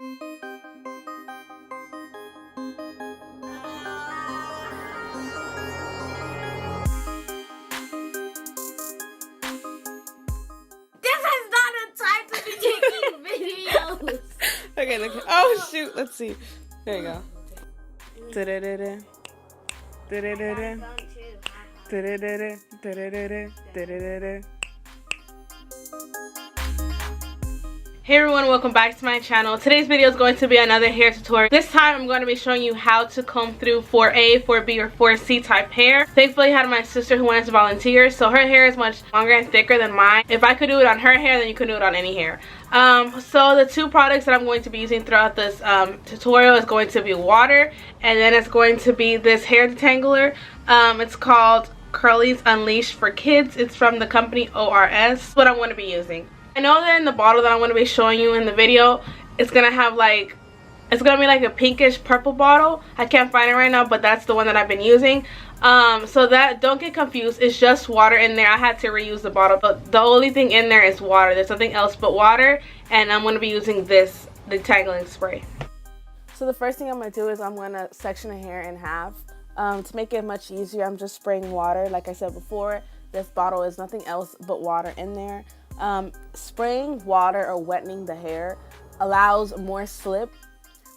Okay, look. Oh shoot, let's see. There you go. Da-da-da-da. Da-da-da-da. Da-da-da-da. Da-da-da-da. Da-da-da-da. Hey everyone, welcome back to my channel. Today's video is going to be another hair tutorial. This time I'm going to be showing you how to comb through 4A, 4B, or 4C type hair. Thankfully I had my sister who wanted to volunteer, so her hair is much longer and thicker than mine. If I could do it on her hair, then you can do it on any hair. So the two products that I'm going to be using throughout this tutorial is going to be water, and then it's going to be this hair detangler. It's called Curly's Unleashed for Kids. It's from the company ORS. That's what I'm going to be using. I know that in the bottle that I'm going to be showing you in the video, it's going to have like, it's going to be like a pinkish purple bottle. I can't find it right now, but that's the one that I've been using. So that, don't get confused, it's just water in there. I had to reuse the bottle, but the only thing in there is water. There's nothing else but water, and I'm going to be using this detangling spray. So the first thing I'm going to do is I'm going to section the hair in half. To make it much easier, I'm just spraying water. Like I said before, this bottle is nothing else but water in there. Spraying water or wetting the hair allows more slip,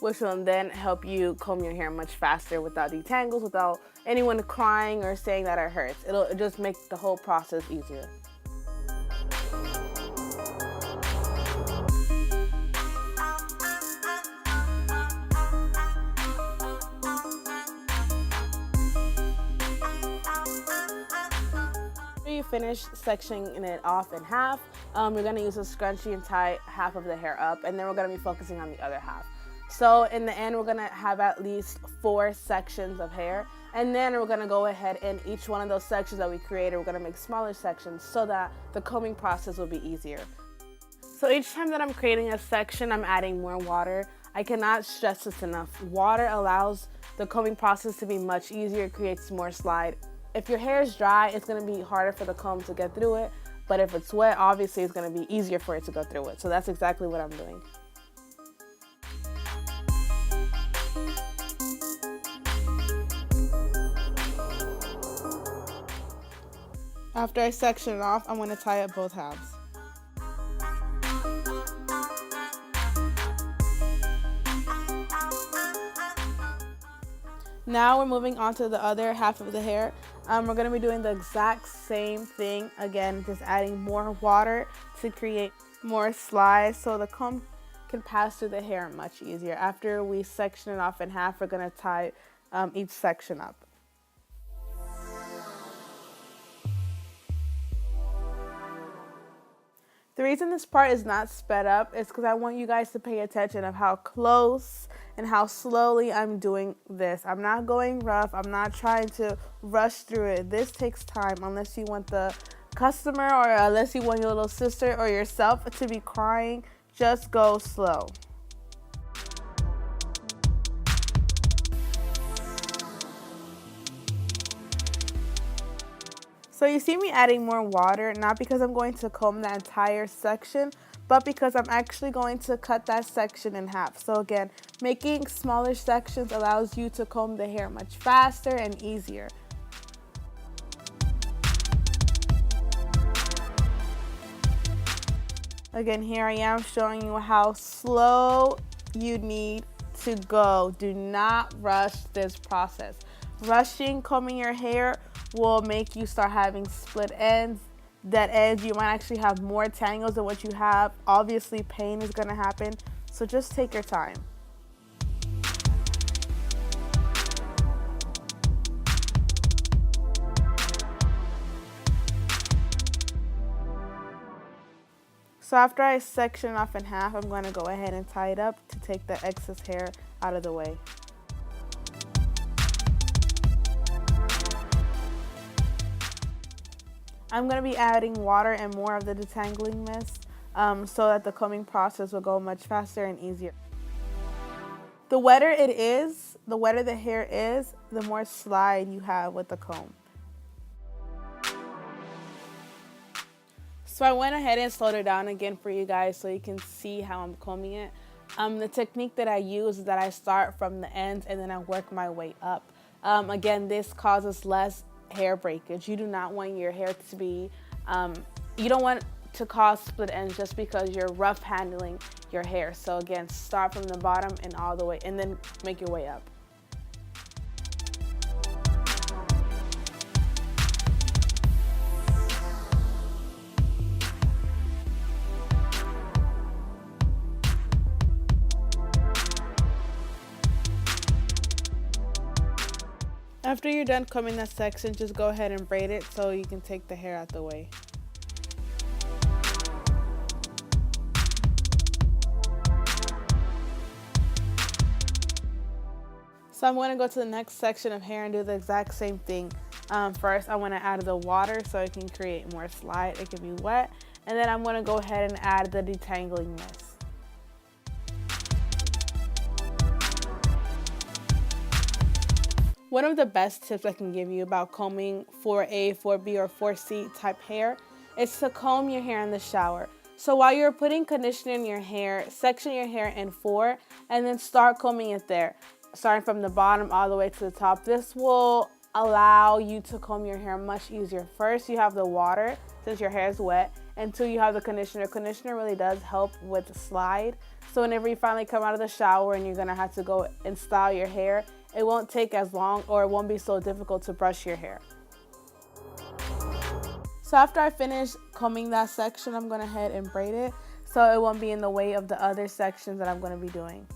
which will then help you comb your hair much faster without detangles, without anyone crying or saying that it hurts. It'll just make the whole process easier. You finish sectioning it off in half, you're going to use a scrunchie and tie half of the hair up, and then we're going to be focusing on the other half. So in the end, we're going to have at least 4 sections of hair, and then we're going to go ahead and each one of those sections that we created, we're going to make smaller sections so that the combing process will be easier. So each time that I'm creating a section, I'm adding more water. I cannot stress this enough. Water allows the combing process to be much easier, creates more slide. If your hair is dry, it's going to be harder for the comb to get through it, but if it's wet, obviously it's going to be easier for it to go through it. So that's exactly what I'm doing. After I section it off, I'm going to tie up both halves. Now we're moving on to the other half of the hair. We're going to be doing the exact same thing again, just adding more water to create more slide so the comb can pass through the hair much easier. After we section it off in half, we're going to tie each section up. The reason this part is not sped up is because I want you guys to pay attention of how close and how slowly I'm doing this. I'm not going rough. I'm not trying to rush through it. This takes time unless you want the customer or unless you want your little sister or yourself to be crying. Just go slow. So you see me adding more water, not because I'm going to comb that entire section, but because I'm actually going to cut that section in half. So again, making smaller sections allows you to comb the hair much faster and easier. Again, here I am showing you how slow you need to go. Do not rush this process. Rushing combing your hair will make you start having split ends, dead ends. You might actually have more tangles than what you have. Obviously, pain is going to happen, so just take your time. So after I section it off in half, I'm going to go ahead and tie it up to take the excess hair out of the way. I'm going to be adding water and more of the detangling mist so that the combing process will go much faster and easier. The wetter it is, the wetter the hair is, the more slide you have with the comb. So I went ahead and slowed it down again for you guys so you can see how I'm combing it. The technique that I use is that I start from the ends and then I work my way up. Again, this causes less hair breakage. You do not want your hair to be, you don't want to cause split ends just because you're rough handling your hair. So again, start from the bottom and all the way, and then make your way up. After you're done combing that section, just go ahead and braid it so you can take the hair out the way. So I'm going to go to the next section of hair and do the exact same thing. First, I want to add the water so it can create more slide. It can be wet. And then I'm going to go ahead and add the detangling mist. One of the best tips I can give you about combing 4A, 4B, or 4C type hair is to comb your hair in the shower. So while you're putting conditioner in your hair, section your hair in 4 and then start combing it there, starting from the bottom all the way to the top. This will allow you to comb your hair much easier. First, you have the water since your hair is wet, and 2, you have the conditioner. Conditioner really does help with the slide. So whenever you finally come out of the shower and you're gonna have to go and style your hair, it won't take as long, or it won't be so difficult to brush your hair. So after I finish combing that section, I'm gonna head and braid it so it won't be in the way of the other sections that I'm gonna be doing.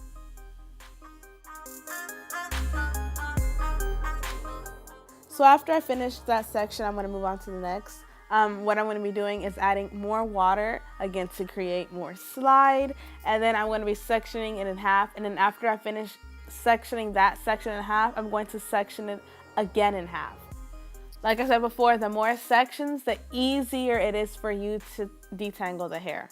So after I finish that section, I'm gonna move on to the next. What I'm gonna be doing is adding more water, again, to create more slide. And then I'm gonna be sectioning it in half. And then after I finish sectioning that section in half, I'm going to section it again in half. Like I said before, the more sections, the easier it is for you to detangle the hair.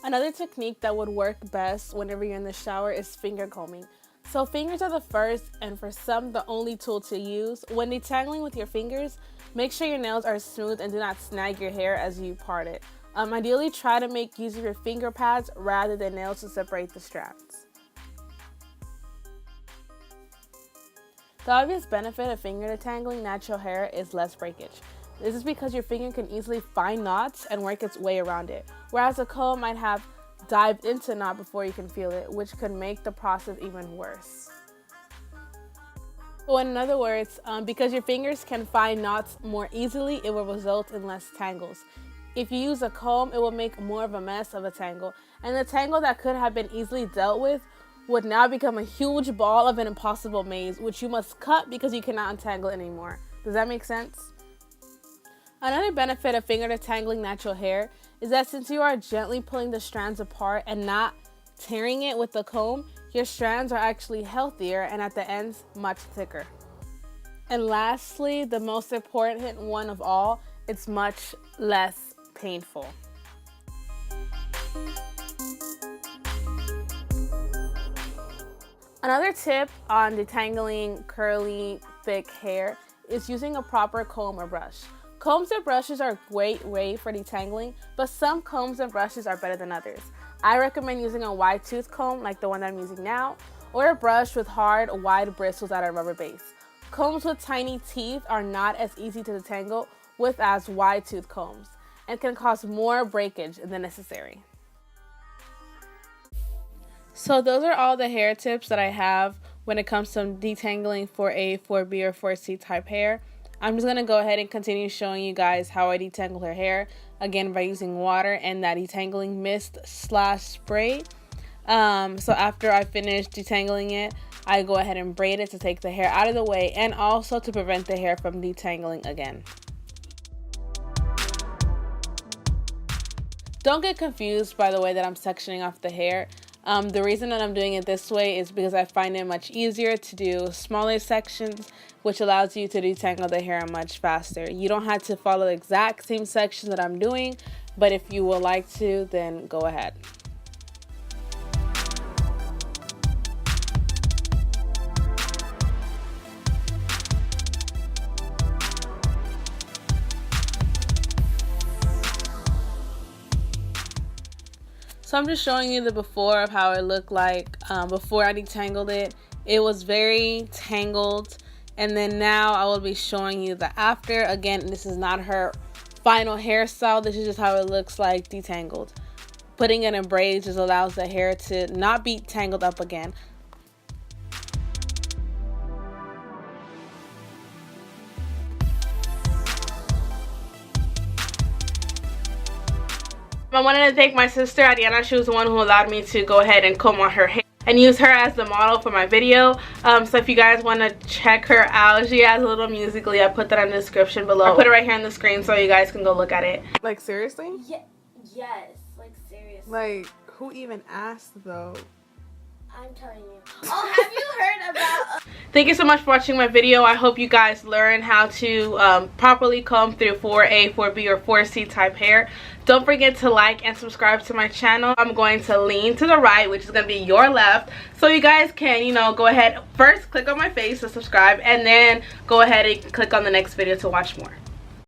Another technique that would work best whenever you're in the shower is finger combing. So fingers are the first, and for some, the only tool to use. When detangling with your fingers, make sure your nails are smooth and do not snag your hair as you part it. Ideally, try to make use of your finger pads rather than nails to separate the strands. The obvious benefit of finger detangling natural hair is less breakage. This is because your finger can easily find knots and work its way around it, whereas a comb might have dived into a knot before you can feel it, which could make the process even worse. So in other words, because your fingers can find knots more easily, it will result in less tangles. If you use a comb, it will make more of a mess of a tangle, and the tangle that could have been easily dealt with would now become a huge ball of an impossible maze, which you must cut because you cannot untangle anymore. Does that make sense? Another benefit of finger detangling natural hair is that since you are gently pulling the strands apart and not tearing it with the comb, your strands are actually healthier and at the ends much thicker. And lastly, the most important one of all, it's much less painful. Another tip on detangling curly, thick hair is using a proper comb or brush. Combs and brushes are a great way for detangling, but some combs and brushes are better than others. I recommend using a wide tooth comb like the one that I'm using now, or a brush with hard, wide bristles at a rubber base. Combs with tiny teeth are not as easy to detangle with as wide tooth combs and can cause more breakage than necessary. So those are all the hair tips that I have when it comes to detangling 4A, 4B, or 4C type hair. I'm just going to go ahead and continue showing you guys how I detangle her hair, again by using water and that detangling mist / spray. So after I finish detangling it, I go ahead and braid it to take the hair out of the way and also to prevent the hair from detangling again. Don't get confused by the way that I'm sectioning off the hair. The reason that I'm doing it this way is because I find it much easier to do smaller sections, which allows you to detangle the hair much faster. You don't have to follow the exact same section that I'm doing, but if you would like to, then go ahead. So I'm just showing you the before of how it looked like before I detangled it. It was very tangled, and then now I will be showing you the after. Again, this is not her final hairstyle. This is just how it looks like detangled. Putting it in braids just allows the hair to not be tangled up again. I wanted to thank my sister Ariana. She was the one who allowed me to go ahead and comb out her hair and use her as the model for my video. So if you guys want to check her out, she has a little Musical.ly. I put that in the description below. I put it right here on the screen so you guys can go look at it. Like, seriously? Yeah, yes, like seriously. Like, who even asked though? I'm telling you. Oh, have you heard about... Thank you so much for watching my video. I hope you guys learn how to properly comb through 4A, 4B, or 4C type hair. Don't forget to like and subscribe to my channel. I'm going to lean to the right, which is going to be your left. So you guys can, you know, go ahead. First, click on my face to subscribe. And then go ahead and click on the next video to watch more.